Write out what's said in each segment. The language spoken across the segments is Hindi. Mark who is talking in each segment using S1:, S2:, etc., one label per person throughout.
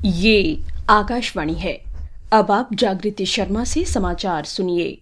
S1: ये आकाशवाणी है। अब आप जागृति शर्मा से समाचार सुनिए।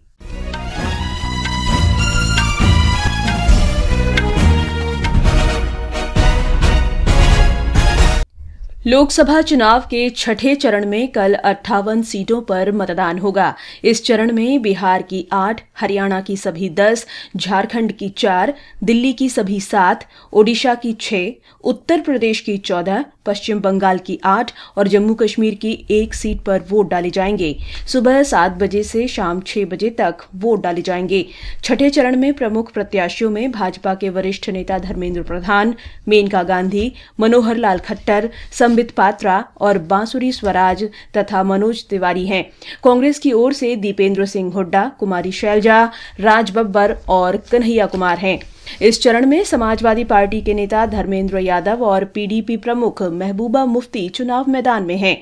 S1: लोकसभा चुनाव के छठे चरण में कल 58 सीटों पर मतदान होगा। इस चरण में बिहार की 8, हरियाणा की सभी 10, झारखंड की 4, दिल्ली की सभी 7, ओडिशा की 6, उत्तर प्रदेश की 14, पश्चिम बंगाल की 8 और जम्मू कश्मीर की 1 सीट पर वोट डाले जाएंगे। सुबह 7 बजे से शाम 6 बजे तक वोट डाले जाएंगे। छठे चरण में प्रमुख प्रत्याशियों में भाजपा के वरिष्ठ नेता धर्मेंद्र प्रधान, मेनका गांधी, मनोहर लाल खट्टर, संबित पात्रा और बांसुरी स्वराज तथा मनोज तिवारी हैं। कांग्रेस की ओर से दीपेंद्र सिंह हुड्डा, कुमारी शैलजा, राज बब्बर और कन्हैया कुमार हैं। इस चरण में समाजवादी पार्टी के नेता धर्मेंद्र यादव और पीडीपी प्रमुख महबूबा मुफ्ती चुनाव मैदान में हैं।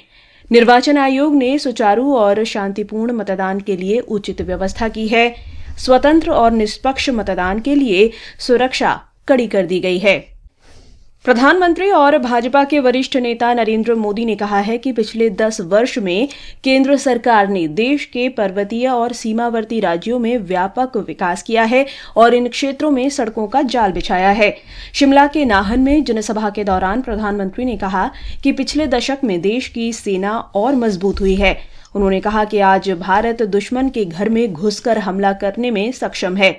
S1: निर्वाचन आयोग ने सुचारू और शांतिपूर्ण मतदान के लिए उचित व्यवस्था की है। स्वतंत्र और निष्पक्ष मतदान के लिए सुरक्षा कड़ी कर दी गई है। प्रधानमंत्री और भाजपा के वरिष्ठ नेता नरेंद्र मोदी ने कहा है कि पिछले 10 वर्ष में केंद्र सरकार ने देश के पर्वतीय और सीमावर्ती राज्यों में व्यापक विकास किया है और इन क्षेत्रों में सड़कों का जाल बिछाया है। शिमला के नाहन में जनसभा के दौरान प्रधानमंत्री ने कहा कि पिछले दशक में देश की सेना और मजबूत हुई है। उन्होंने कहा कि आज भारत दुश्मन के घर में घुसकर हमला करने में सक्षम है।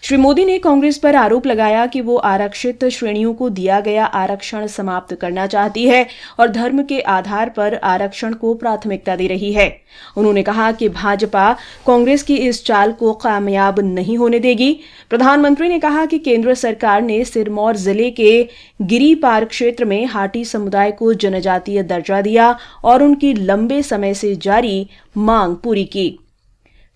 S1: श्री मोदी ने कांग्रेस पर आरोप लगाया कि वो आरक्षित श्रेणियों को दिया गया आरक्षण समाप्त करना चाहती है और धर्म के आधार पर आरक्षण को प्राथमिकता दे रही है। उन्होंने कहा कि भाजपा कांग्रेस की इस चाल को कामयाब नहीं होने देगी। प्रधानमंत्री ने कहा कि केंद्र सरकार ने सिरमौर जिले के गिरिपार क्षेत्र में हाटी समुदाय को जनजातीय दर्जा दिया और उनकी लंबे समय से जारी मांग पूरी की।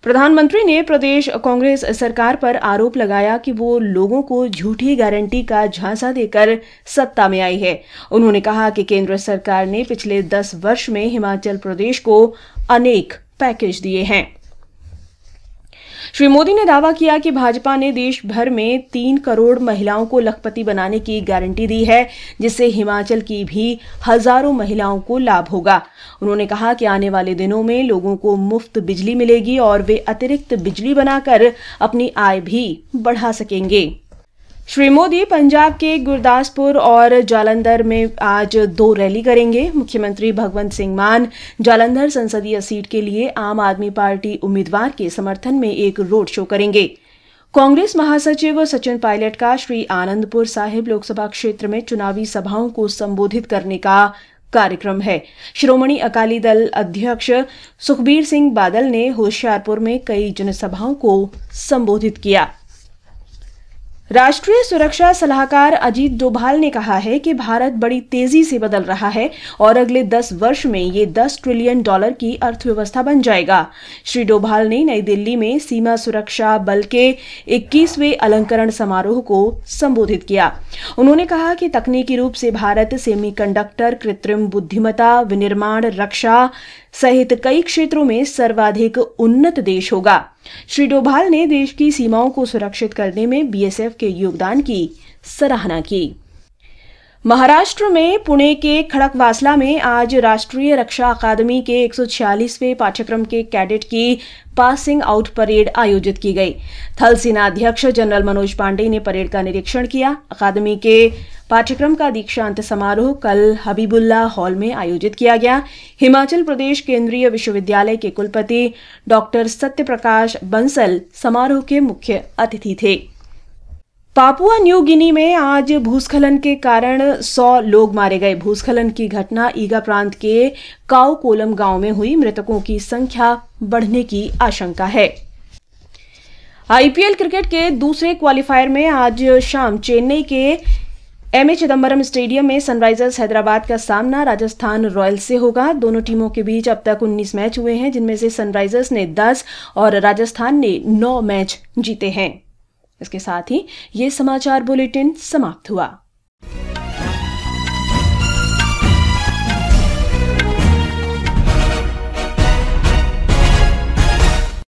S1: प्रधानमंत्री ने प्रदेश कांग्रेस सरकार पर आरोप लगाया कि वो लोगों को झूठी गारंटी का झांसा देकर सत्ता में आई है। उन्होंने कहा कि केंद्र सरकार ने पिछले 10 वर्ष में हिमाचल प्रदेश को अनेक पैकेज दिए हैं। श्री मोदी ने दावा किया कि भाजपा ने देश भर में 3 करोड़ महिलाओं को लखपति बनाने की गारंटी दी है, जिससे हिमाचल की भी हजारों महिलाओं को लाभ होगा। उन्होंने कहा कि आने वाले दिनों में लोगों को मुफ्त बिजली मिलेगी और वे अतिरिक्त बिजली बनाकर अपनी आय भी बढ़ा सकेंगे। श्री मोदी पंजाब के गुरदासपुर और जालंधर में आज 2 रैली करेंगे। मुख्यमंत्री भगवंत सिंह मान जालंधर संसदीय सीट के लिए आम आदमी पार्टी उम्मीदवार के समर्थन में एक रोड शो करेंगे। कांग्रेस महासचिव सचिन पायलट का श्री आनंदपुर साहिब लोकसभा क्षेत्र में चुनावी सभाओं को संबोधित करने का कार्यक्रम है। श्रोमणी अकाली दल अध्यक्ष सुखबीर सिंह बादल ने होशियारपुर में कई जनसभाओं को संबोधित किया। राष्ट्रीय सुरक्षा सलाहकार अजीत डोभाल ने कहा है कि भारत बड़ी तेजी से बदल रहा है और अगले 10 वर्ष में ये $10 ट्रिलियन की अर्थव्यवस्था बन जाएगा। श्री डोभाल ने नई दिल्ली में सीमा सुरक्षा बल के 21वें अलंकरण समारोह को संबोधित किया। उन्होंने कहा कि तकनीकी रूप से भारत सेमीकंडक्टर, कृत्रिम बुद्धिमत्ता, विनिर्माण, रक्षा सहित कई क्षेत्रों में सर्वाधिक उन्नत देश होगा। श्री डोभाल ने देश की सीमाओं को सुरक्षित करने में बीएसएफ के योगदान की सराहना की। महाराष्ट्र में पुणे के खड़कवासला में आज राष्ट्रीय रक्षा अकादमी के 146वें पाठ्यक्रम के कैडेट की पासिंग आउट परेड आयोजित की गई। थल सेना अध्यक्ष जनरल मनोज पांडे ने परेड का निरीक्षण किया। अकादमी के पाठ्यक्रम का दीक्षांत समारोह कल हबीबुल्ला हॉल में आयोजित किया गया। हिमाचल प्रदेश केंद्रीय विश्वविद्यालय के कुलपति डॉक्टर सत्यप्रकाश बंसल समारोह के मुख्य अतिथि थे। पापुआ न्यू गिनी में आज भूस्खलन के कारण 100 लोग मारे गए। भूस्खलन की घटना ईगा प्रांत के काओ कोलम गांव में हुई। मृतकों की संख्या बढ़ने की आशंका है। आईपीएल क्रिकेट के दूसरे क्वालिफायर में आज शाम चेन्नई के एमए चिदंबरम स्टेडियम में सनराइजर्स हैदराबाद का सामना राजस्थान रॉयल्स से होगा। दोनों टीमों के बीच अब तक 19 मैच हुए हैं, जिनमें से सनराइजर्स ने 10 और राजस्थान ने 9 मैच जीते हैं। इसके साथ ही ये समाचार बुलेटिन समाप्त हुआ।